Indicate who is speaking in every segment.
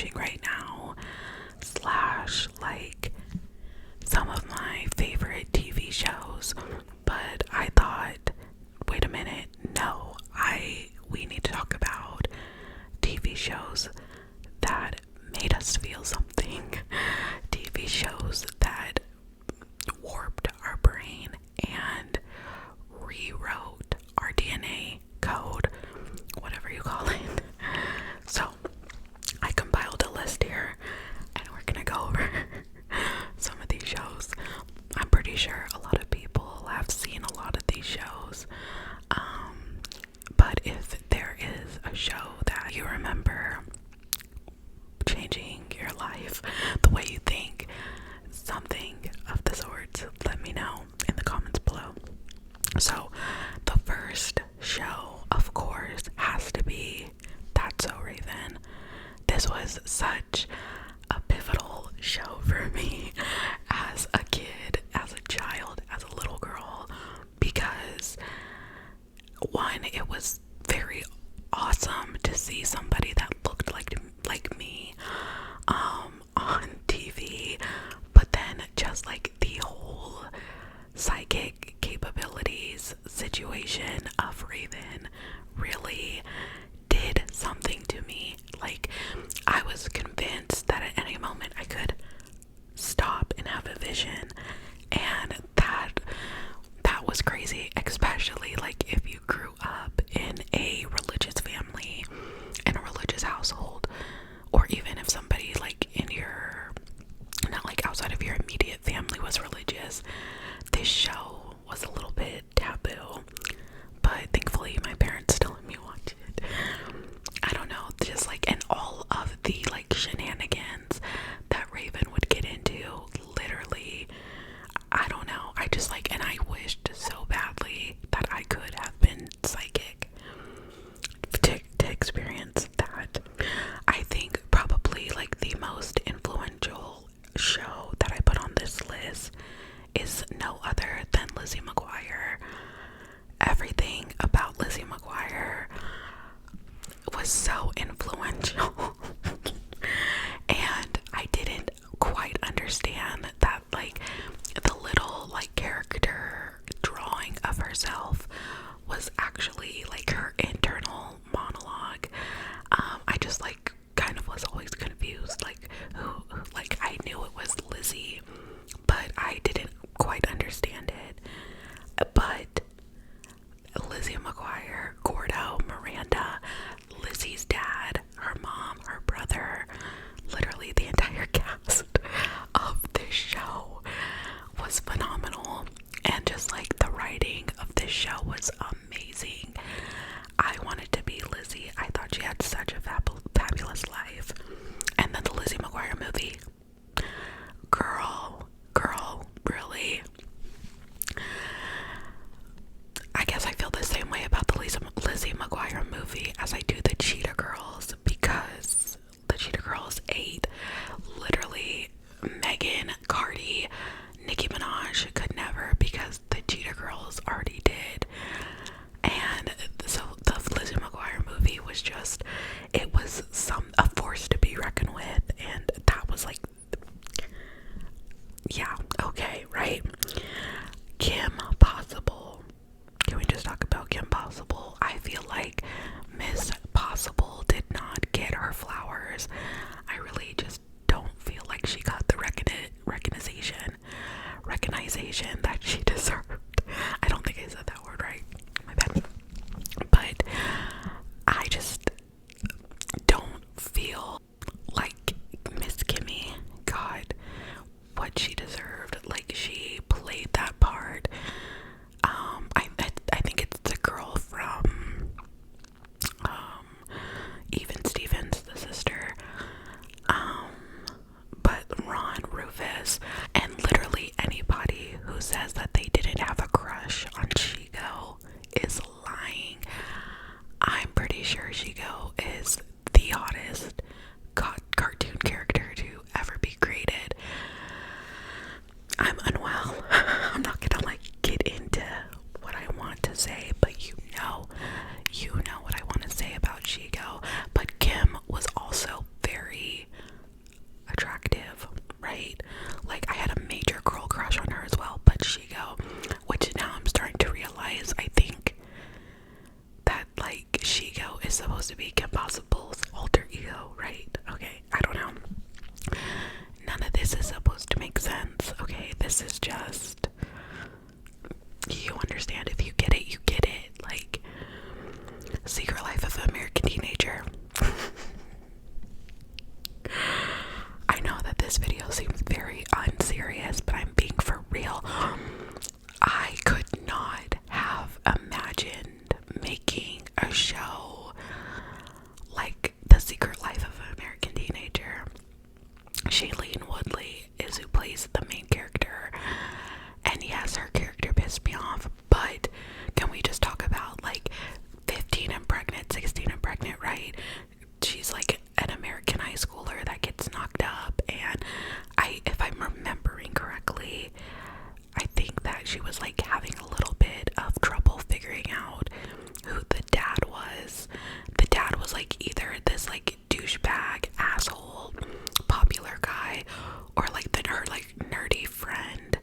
Speaker 1: watching right now, slash like some of my favorite TV shows. But I thought, wait a minute, no, we need to talk about TV shows that made us feel something, TV shows that warped our brain and rewrote our DNA code, whatever you call it. So I compiled a list here and we're gonna go over some of these shows. I'm pretty sure a lot of people have seen a lot of these shows. But if there is a show that you remember changing your life, the way you think, something of the sort, let me know in the comments below. So the first show, of course, has to be That's So Raven. This was such a pivotal show for me as a kid, as a child, as a little girl, because one, it was very awesome to see somebody that looked like me on TV, but then just like the whole psychic capabilities situation of Raven really did something to me. Like, I was convinced that at any moment I could stop and have a vision, and that was crazy, especially like if you grew up in a religious family, in a religious household, or even if somebody like in your, not like outside of your immediate family, was religious. This show was a little bit taboo, but thankfully my parents still let me watch it. I don't know, just like, and all of the like shenanigans that Raven would get into, literally, I don't know, I just like, and I wished so badly that I could have been psychic to experience that. I think probably like the most influential show that I put on this list is no other than Lizzie McGuire. Everything about Lizzie McGuire was so influential. And I didn't quite understand that like the little like character drawing of herself was actually like her internal monologue. I just like kind of was always confused, like who like I knew it was Lizzie, but I didn't quite understand it. But Lizzie McGuire, Gordo, Miranda, Lizzie's dad, her mom, her brother, literally the entire cast of this show was phenomenal. And just like the writing of this show was amazing. I wanted to be Lizzie. I thought she had such a fabulous life. And then the Lizzie McGuire movie, girl, really. I guess I feel the same way about the Lizzie McGuire movie as I do the Cheetah Girls, because the Cheetah Girls ate literally Megan, Cardi, Nicki Minaj could never, because the Cheetah Girls already did. And so the Lizzie McGuire movie was just, it was a force to be reckoned with, and that was like, yeah, okay, right? Kim Possible. Can we just talk about Kim Possible? I feel like Miss Possible did not get her flowers. I really just don't feel like she got the recognition that she deserved. I don't think I said that word right. My bad. But I just don't feel like Miss Kimmy got what she deserved. Like, she played that part. I think it's the girl from Even Stevens, the sister. this video seems very unserious, but I'm being for real. I could not have imagined making a show like The Secret Life of an American Teenager. Shailene Woodley is who plays the main character, and yes, her character pissed me off, but can we just talk about like 15 and pregnant, 16 and pregnant, right? She's like an American high schooler that gets knocked up, and if I'm remembering correctly, I think that she was like having a little bit of trouble figuring out who the dad was. The dad was like either this like douchebag asshole popular guy, or like her like nerdy friend.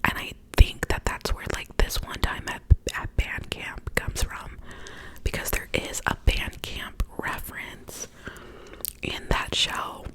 Speaker 1: And I think that that's where like this one time at band camp comes from, because there is a band camp reference in that show.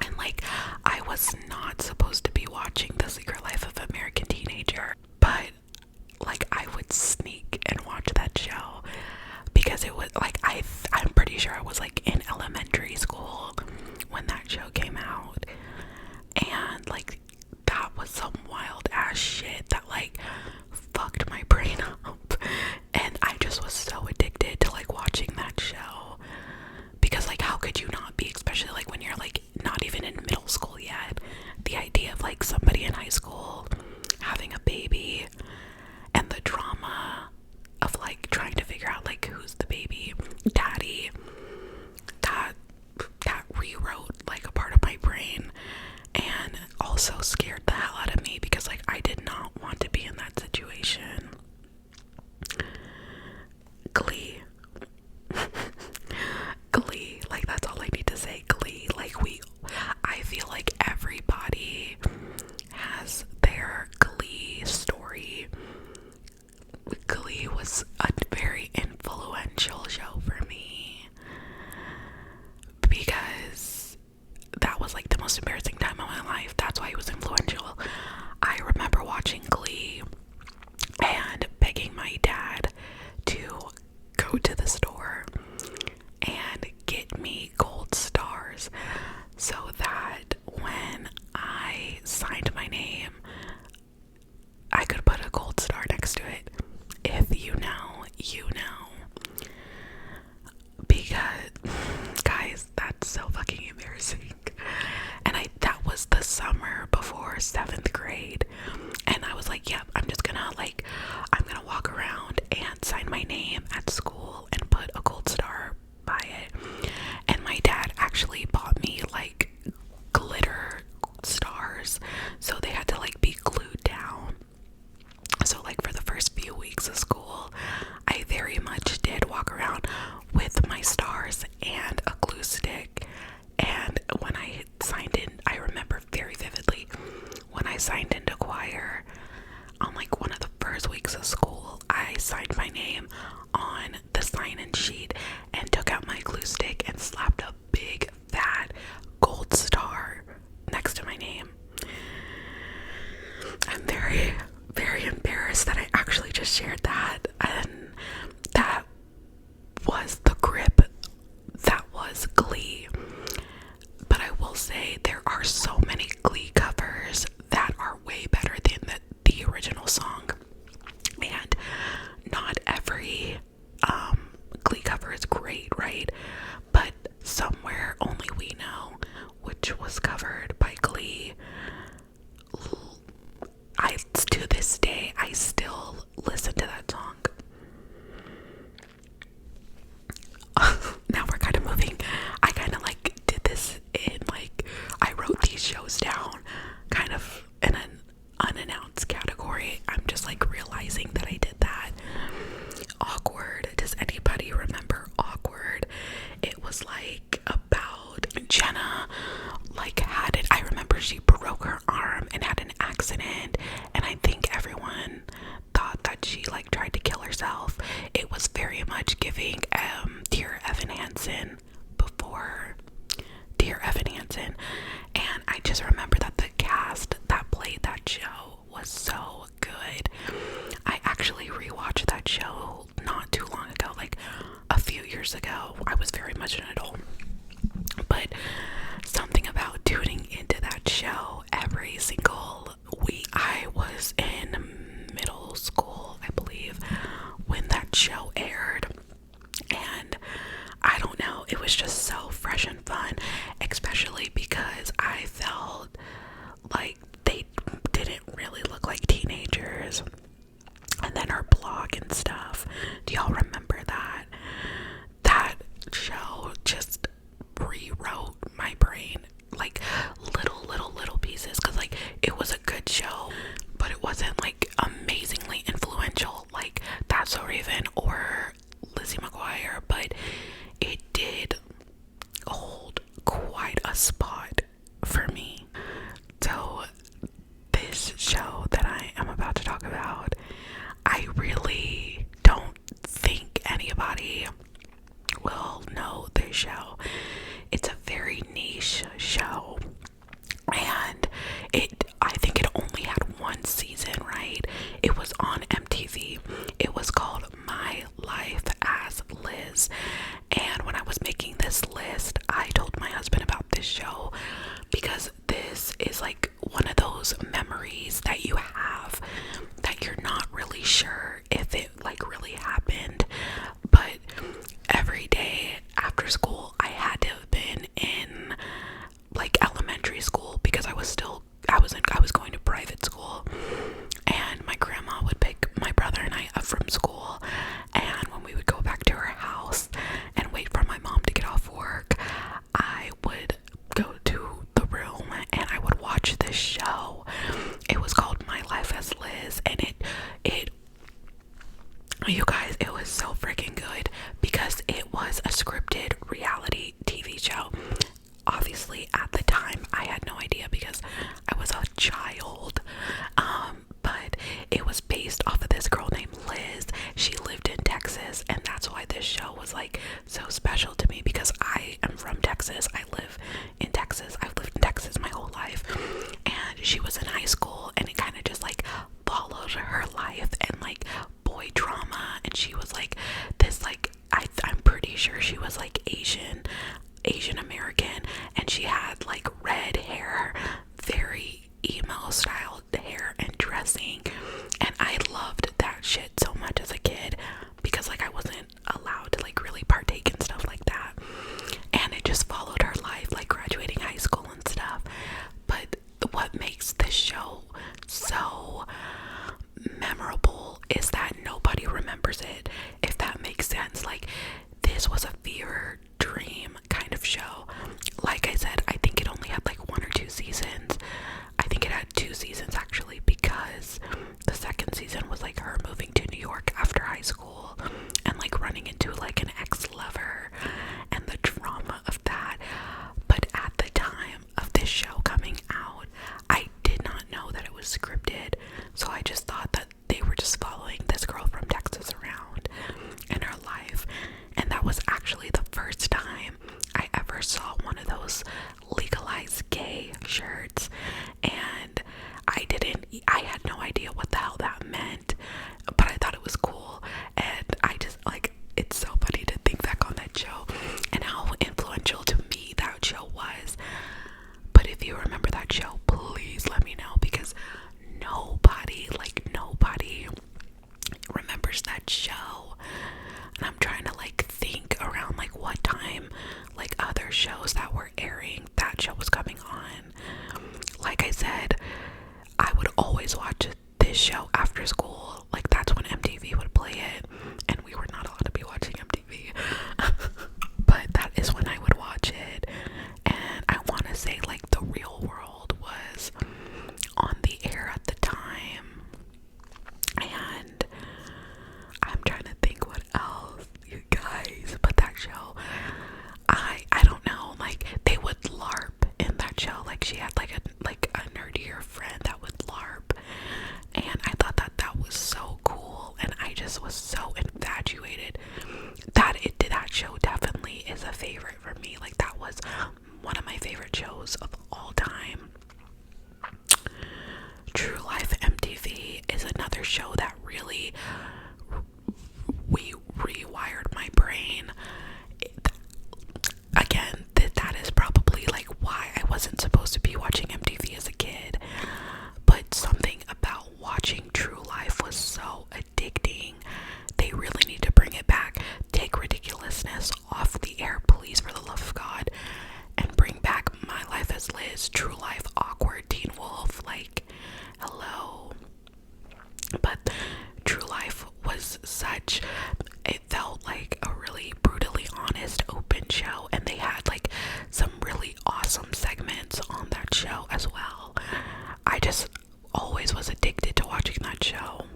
Speaker 1: And like, I was not supposed to be watching The Secret Life of American Teenager, but like I would sneak and watch that show because it was like I'm pretty sure I was like in elementary school when that show came out, and like that was some wild ass shit that like fucked my brain up, and I just was so addicted to like watching that show, because like how could you not be, especially like when you're like not even in middle school yet. The idea of like somebody in high school having a baby and the drama of like trying to figure out like who's the baby daddy, that rewrote like a part of my brain, and also scared the hell out of me because like I did not want to be in that situation. Glee. Glee, like that's all I need to say. Glee, like I feel like everybody has their Glee story. Glee was a very influential show for me because that was like the most embarrassing time of my life. That's why it was influential. I remember watching Glee and begging my dad to go to the store and get me gold stars so that when I signed my name, I could put a gold star next to it. If you know, you know. Because, guys, that's so fucking embarrassing. And that was the summer before 7th grade. And I was like, yep, I'm gonna walk around and sign my name at school and put a gold star by it. And my dad actually bought me like glitter stars, so they had to like be glued down. So like for the first few weeks of school, I very much did walk around with my stars and a glue stick. And when I signed in, I remember very vividly when I signed into choir on like one of the first weeks of school, I signed my name on the sign-in sheet and took out my glue stick and slapped a big fat gold star next to my name. I'm very, very embarrassed that I actually just shared that, and that was the grip that was Glee. But I will say there are so many Glee covers that are way better than the original song, and not every Glee cover is great, right? But Somewhere Only We Know, which was covered by Glee, to this day I still listen to that song. Now we're kind of moving. I kind of like did this in like, I wrote these shows down kind of in an unannounced category. I'm just like realizing that I did that. Awkward. Does anybody remember Awkward? It was like about Jenna like had it. I remember she broke her arm and had an accident, and I think everyone thought that she like tried to kill herself. It was very much giving Dear Evan Hansen before Dear Evan Hansen, and I just remember that the cast that played that show was so good. I actually rewatched that show not too long ago, like a few years ago. I was very much an adult, but something about tuning into every single week. I was in middle school, I believe, when that show aired, and I don't know, it was just so fresh and fun, especially because I felt like they didn't really look like teenagers. And then her blog and stuff, do y'all remember that? That show just rewrote my brain, like little pieces, because like it was a good show, but it wasn't like amazingly influential like That's So Raven or Lizzie McGuire, but it did hold quite a spot for me. So this show that I am about to talk about, I really don't think anybody will know this show. It's a very niche show, and I think it only had one season, right? It was on MTV. It was called My Life as Liz. And when I was making this list, I told my husband about this show because this is like one of those memories that you have that you're not really sure if it like really happened. But every day after school, I had to have been in like elementary school because I was going to private school, and my grandma would pick my brother and I up from school, and when we would go back to her house and wait for my mom to get off work, I would go to the room and I would watch this show. It was called My Life as Liz, and it you guys, it was so freaking good because it was a scripted reality TV show. Obviously, at the time, I had no idea because I was a child. But it was based off of this girl named Liz. She lived in Texas, and that's why this show was like so special to me, because I am from Texas. I live in Texas. I've lived in Texas my whole life. And she was in high school, and it kind of just like followed her life and like boy drama. And she was like this, like, I'm pretty sure she was like Asian American, and she had like red hair, very emo styled hair and dressing, and I loved that shit so much as a kid because like I wasn't allowed to like really partake in stuff like that, and it just followed her life, like graduating high school and stuff. But what makes this show so memorable is that nobody remembers it, if that makes sense. Like, this was a fever dream kind of show. Like I said, I think it only had like 1 or 2 seasons. I think it had 2 seasons actually, because the second season was like her moving to New York after high school and like running into like an ex-lover and the drama of that. But at the time of this show coming out, I did not know that it was scripted, so I just thought that they were just following this girl from Texas around in her life. And that was actually the first time I ever saw one of those legalized gay shirts, and I had no idea what the hell that meant, but I thought it was cool. And I just like, it's so funny to think back on that show and how influential to me that show was. But if you remember that show, please let me know, because nobody remembers that show. And I'm trying to like think around like what time like other shows that were airing, that show was coming on. Like I said, I would always watch this show after school. Like, that's when MTV would play it, and we were not allowed to be watching MTV. But that is when I would watch it. And I want to say like The Real World was on the air at the time, and I'm trying to think what else, you guys. But that show, I don't know, like they would LARP in that show. Like, she had like a nerdier friend that would LARP, and I thought that was so cool, and I just was so infatuated that show definitely is a favorite for me. Like, that was one of my favorite shows of was true life awkward Teen Wolf, like, hello. But True Life was such, it felt like a really brutally honest, open show, and they had like some really awesome segments on that show as well. I just always was addicted to watching that show.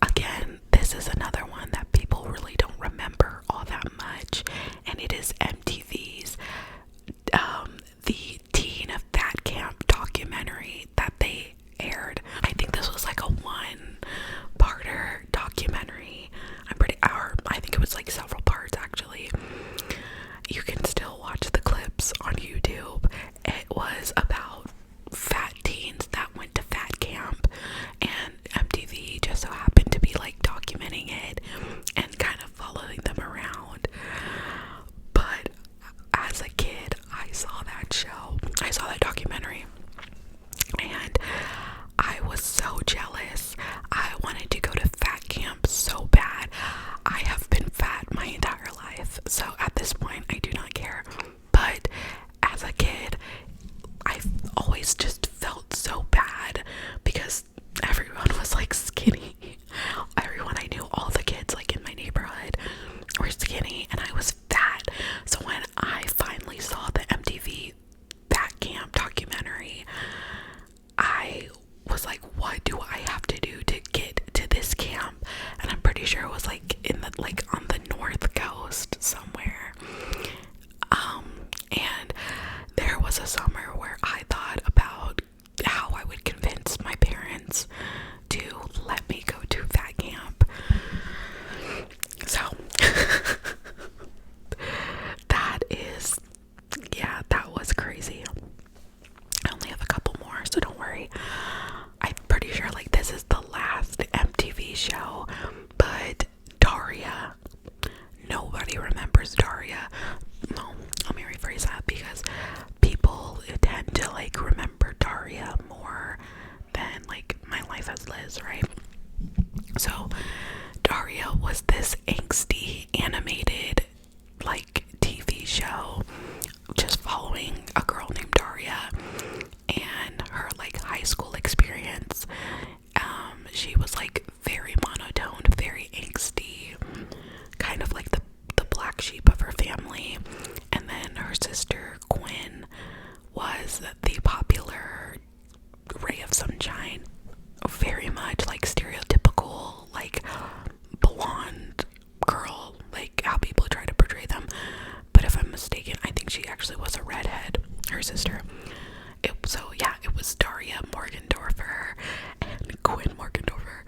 Speaker 1: Again, this is another one that people really don't remember all that much, and it is MTV's the Teen of Fat Camp documentary that they aired. I think this was like a one-parter documentary. I think it was like several parts actually. You can still watch the clips on YouTube. It was about fat teens that went to fat camp, and MTV just so happened to be like documenting it and kind of following them around. But as a kid, I saw that documentary, and I was so jealous. I wanted to go to fat camp so bad. I have been fat my entire life, so at this point I do not care. But as a kid, I've always just felt so bad because everyone was like skinny. Everyone I knew, all the kids like in my neighborhood were skinny, and I was fat. So when I finally saw the MTV Fat Camp documentary, I was like, what do I have to do to get to this camp? And I'm pretty sure it was like on the North Coast somewhere. And there was a summer where I thought about how I would convince my parents to let me go to fat camp. So that was crazy. I only have a couple more, so don't worry. I'm pretty sure like this is the last MTV show, but Daria, nobody remembers Daria. No, let me rephrase that, because people tend to like remember Daria more than like My Life as Liz, right? So Daria was this angsty animated like TV show just following a girl named Daria and her like high school experience. She was like very monotone, very angsty, kind of like the black sheep of her family. And then her sister Quinn was the popular ray of sunshine, very much like stereotypical like blonde girl, like how people try to portray them. But if I'm mistaken, I think she actually was a redhead, her sister. It was Daria Morgendorfer and Quinn Morgendorfer,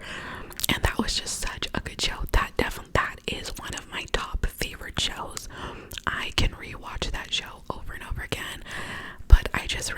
Speaker 1: and that was just such a good show. That is one of my top favorite shows. I can rewatch that show over and over again. But I just